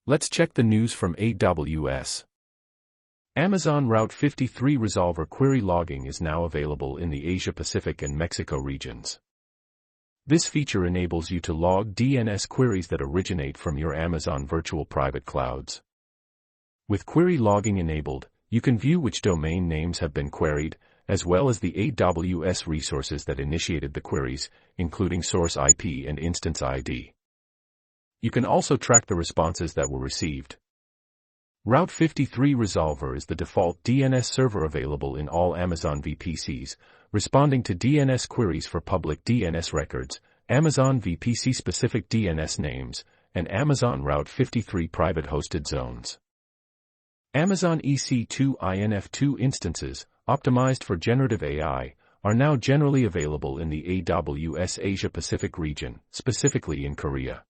Let's check the news from AWS. Amazon Route 53 Resolver query logging is now available in the Asia-Pacific and Mexico regions. This feature enables you to log DNS queries that originate from your Amazon virtual private clouds. With query logging enabled, you can view which domain names have been queried, as well as the AWS resources that initiated the queries, including source IP and instance ID. You can also track the responses that were received. Route 53 Resolver is the default DNS server available in all Amazon VPCs, responding to DNS queries for public DNS records, Amazon VPC-specific DNS names, and Amazon Route 53 private hosted zones. Amazon EC2 INF2 instances, optimized for generative AI, are now generally available in the AWS Asia-Pacific region, specifically in Korea.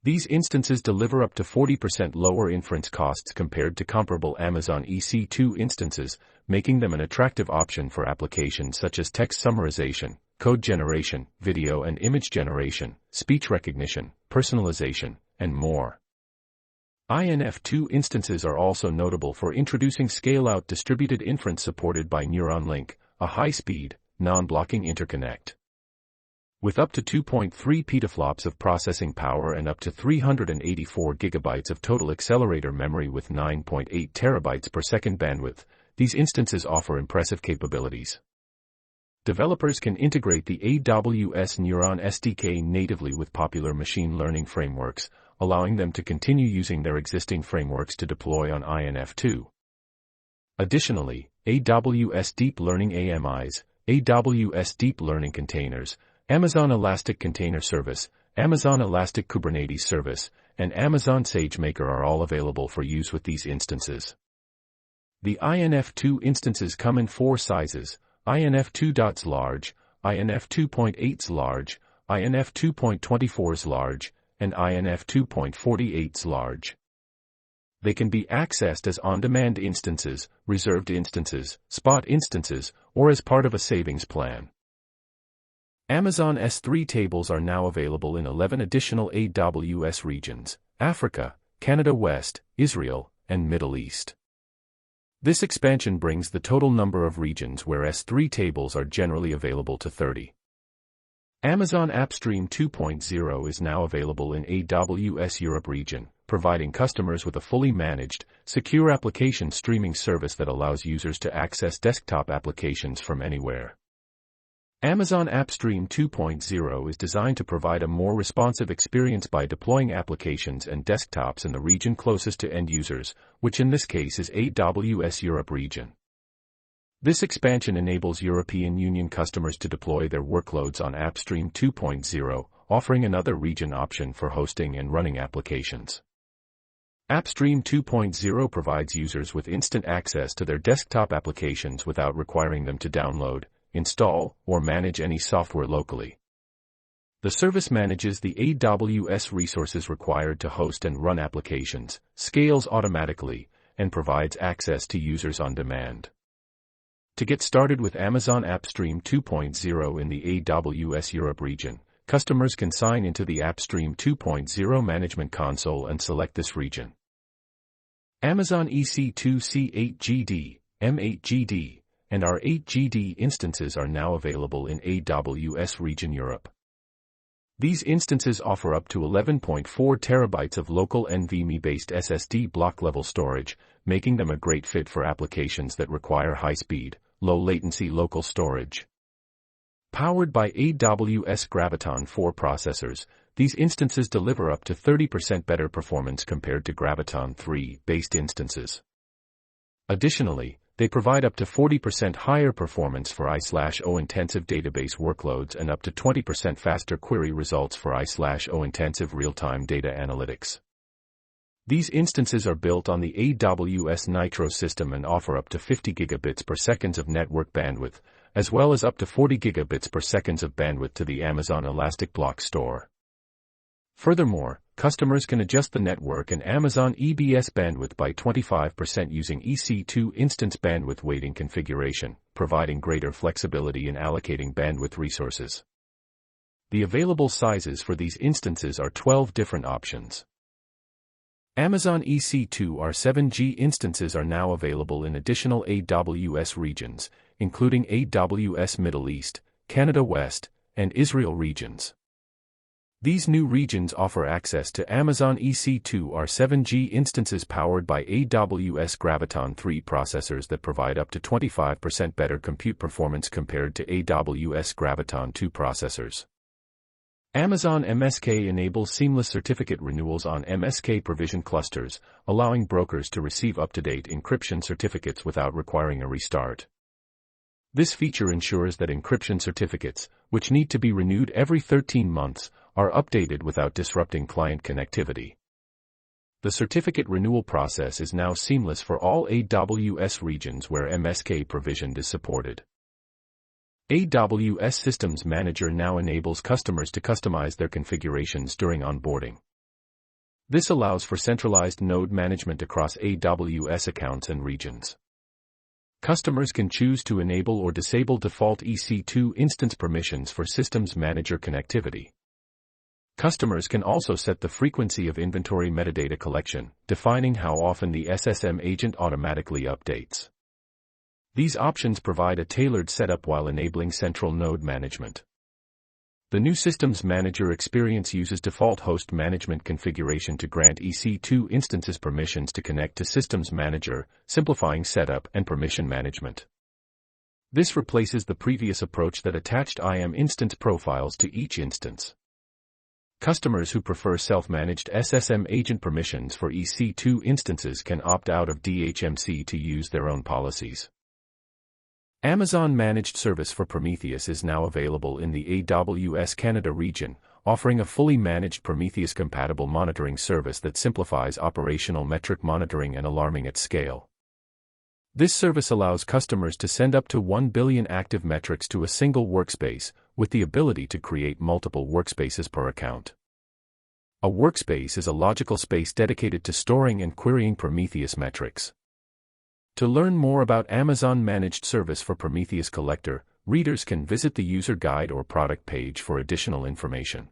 These instances deliver up to 40% lower inference costs compared to comparable Amazon EC2 instances, making them an attractive option for applications such as text summarization, code generation, video and image generation, speech recognition, personalization, and more. INF2 instances are also notable for introducing scale-out distributed inference supported by NeuronLink, a high-speed, non-blocking interconnect. With up to 2.3 petaflops of processing power and up to 384 gigabytes of total accelerator memory with 9.8 terabytes per second bandwidth, these instances offer impressive capabilities. Developers can integrate the AWS Neuron SDK natively with popular machine learning frameworks, allowing them to continue using their existing frameworks to deploy on INF2. Additionally, AWS Deep Learning AMIs, AWS Deep Learning Containers, Amazon Elastic Container Service, Amazon Elastic Kubernetes Service, and Amazon SageMaker are all available for use with these instances. The INF2 instances come in 4 sizes: INF2.s large, INF2.8s large, INF2.24s large, and INF2.48s large. They can be accessed as on-demand instances, reserved instances, spot instances, or as part of a savings plan. Amazon S3 tables are now available in 11 additional AWS regions: Africa, Canada West, Israel, and Middle East. This expansion brings the total number of regions where S3 tables are generally available to 30. Amazon AppStream 2.0 is now available in AWS Europe region, providing customers with a fully managed, secure application streaming service that allows users to access desktop applications from anywhere. Amazon AppStream 2.0 is designed to provide a more responsive experience by deploying applications and desktops in the region closest to end users, which in this case is AWS Europe region. This expansion enables European Union customers to deploy their workloads on AppStream 2.0, offering another region option for hosting and running applications. AppStream 2.0 provides users with instant access to their desktop applications without requiring them to download, install, or manage any software locally. The service manages the AWS resources required to host and run applications, scales automatically, and provides access to users on demand. To get started with Amazon AppStream 2.0 in the AWS Europe region, customers can sign into the AppStream 2.0 Management Console and select this region. Amazon EC2 C8GD, M8GD, and our 8GD instances are now available in AWS Region Europe. These instances offer up to 11.4 terabytes of local NVMe-based SSD block-level storage, making them a great fit for applications that require high-speed, low-latency local storage. Powered by AWS Graviton 4 processors, these instances deliver up to 30% better performance compared to Graviton 3-based instances. Additionally, they provide up to 40% higher performance for I/O intensive database workloads and up to 20% faster query results for I/O intensive real-time data analytics. These instances are built on the AWS Nitro system and offer up to 50 gigabits per second of network bandwidth, as well as up to 40 gigabits per second of bandwidth to the Amazon Elastic Block Store. Furthermore, customers can adjust the network and Amazon EBS bandwidth by 25% using EC2 instance bandwidth weighting configuration, providing greater flexibility in allocating bandwidth resources. The available sizes for these instances are 12 different options. Amazon EC2 R7G instances are now available in additional AWS regions, including AWS Middle East, Canada West, and Israel regions. These new regions offer access to Amazon EC2 R7G instances powered by AWS Graviton 3 processors that provide up to 25% better compute performance compared to AWS Graviton 2 processors. Amazon MSK enables seamless certificate renewals on MSK provision clusters, allowing brokers to receive up-to-date encryption certificates without requiring a restart. This feature ensures that encryption certificates, which need to be renewed every 13 months, are updated without disrupting client connectivity. The certificate renewal process is now seamless for all AWS regions where MSK provision is supported. AWS Systems Manager now enables customers to customize their configurations during onboarding. This allows for centralized node management across AWS accounts and regions. Customers can choose to enable or disable default EC2 instance permissions for Systems Manager connectivity. Customers can also set the frequency of inventory metadata collection, defining how often the SSM agent automatically updates. These options provide a tailored setup while enabling central node management. The new Systems Manager experience uses default host management configuration to grant EC2 instances permissions to connect to Systems Manager, simplifying setup and permission management. This replaces the previous approach that attached IAM instance profiles to each instance. Customers who prefer self-managed SSM agent permissions for EC2 instances can opt out of DHMC to use their own policies. Amazon Managed Service for Prometheus is now available in the AWS Canada region, offering a fully managed Prometheus-compatible monitoring service that simplifies operational metric monitoring and alarming at scale. This service allows customers to send up to 1 billion active metrics to a single workspace, with the ability to create multiple workspaces per account. A workspace is a logical space dedicated to storing and querying Prometheus metrics. To learn more about Amazon Managed Service for Prometheus Collector, readers can visit the user guide or product page for additional information.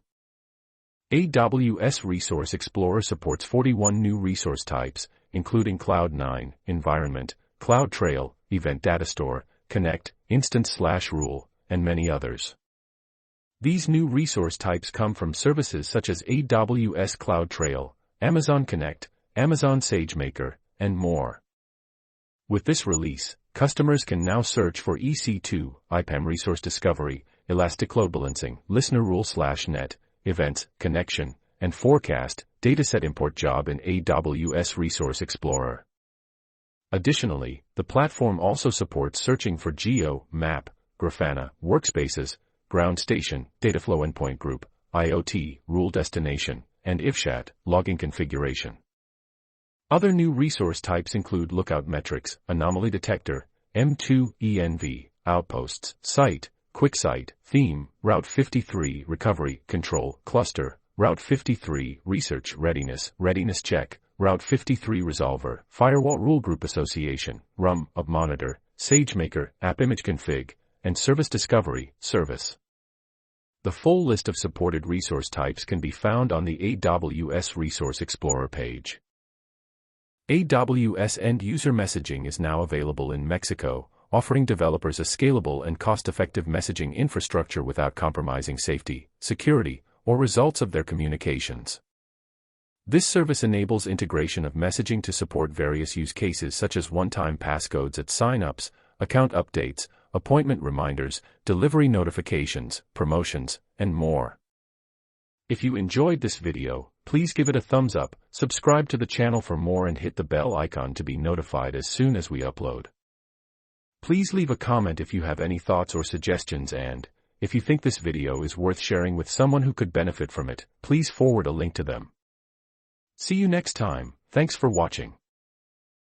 AWS Resource Explorer supports 41 new resource types, including Cloud9, Environment, CloudTrail, Event Data Store, Connect, Instance/Rule, and many others. These new resource types come from services such as AWS CloudTrail, Amazon Connect, Amazon SageMaker, and more. With this release, customers can now search for EC2, IPAM Resource Discovery, Elastic Load Balancing, Listener Rule/Net, Events, Connection, and Forecast, Dataset Import Job in AWS Resource Explorer. Additionally, the platform also supports searching for Geo, Map, Grafana, Workspaces, Ground Station, Dataflow Endpoint Group, IoT, Rule Destination, and IFSHAT, Logging Configuration. Other new resource types include Lookout Metrics, Anomaly Detector, M2, ENV, Outposts, Site, QuickSite, Theme, Route 53, Recovery, Control, Cluster, Route 53, Research, Readiness, Readiness Check, Route 53 Resolver, Firewall Rule Group Association, RUM, Monitor, SageMaker, App Image Config, and Service Discovery, Service. The full list of supported resource types can be found on the AWS Resource Explorer page. AWS End-User Messaging is now available in Mexico, offering developers a scalable and cost-effective messaging infrastructure without compromising safety, security, or results of their communications. This service enables integration of messaging to support various use cases such as one-time passcodes at sign-ups, account updates, appointment reminders, delivery notifications, promotions, and more. If you enjoyed this video, please give it a thumbs up, subscribe to the channel for more and hit the bell icon to be notified as soon as we upload. Please leave a comment if you have any thoughts or suggestions, and, if you think this video is worth sharing with someone who could benefit from it, please forward a link to them. See you next time. Thanks for watching.